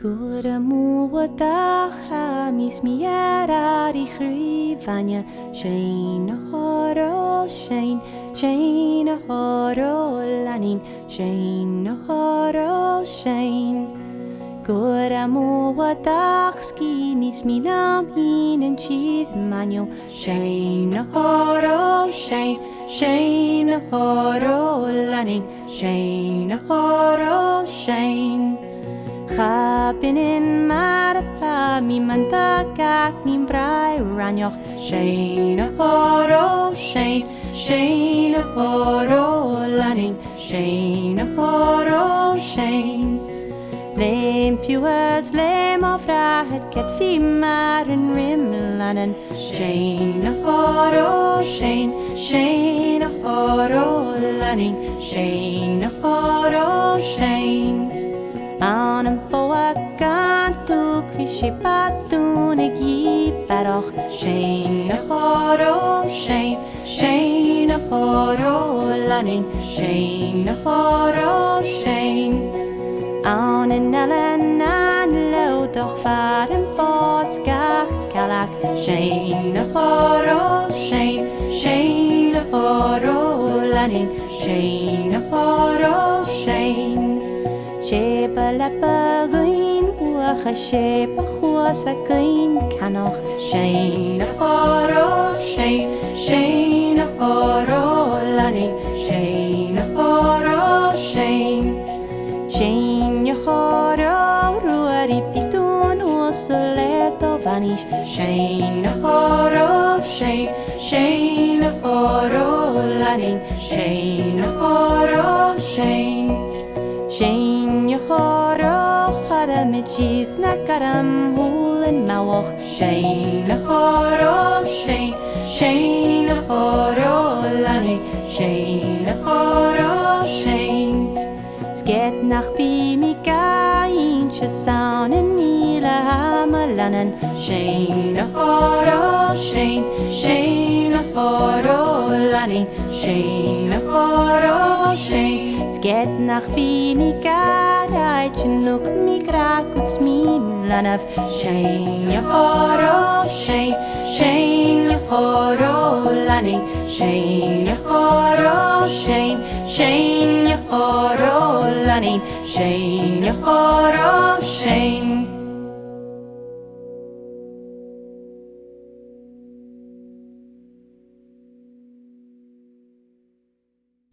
Gora muadach ha mis miera di chrifania Shane horo Shane horo lanin Shane horo Gora muadach ski mis minam hinen chith manio Shane horo Shane horo lanin Shane horo Chapin in marapa mi mantagak nim brai ranyoch Shane horo Shane horo laning Shane horo Lem puas lem of rahet ket fi marin rim lanen Shane horo Shane horo laning Shane horo An boa cantu criscipatu negi paroch Shane horo Shane horo laning Shane horo An en ellen an lo doch varen boskach kalak Shane horo Shane horo laning Shane horo Sheba lepa guin uacha sheba chuasa guin canoch Shane horo Shane horo laning Shane horo Shane horo ruari pitun usulerto vanish Shane horo Shane horo laning Shane horo Shane horo para mejith na karam hulen mawoch Shane horo Shane horo laning Shane horo Sget nach bi mi gain shasan en mila hamalanen Shane horo Shane horo laning Shane horo Sget nach bi mi garai chenuk mi krakuts mi lanav Shane horo Shane horo laning Shane horo Shane horo laning Shane horo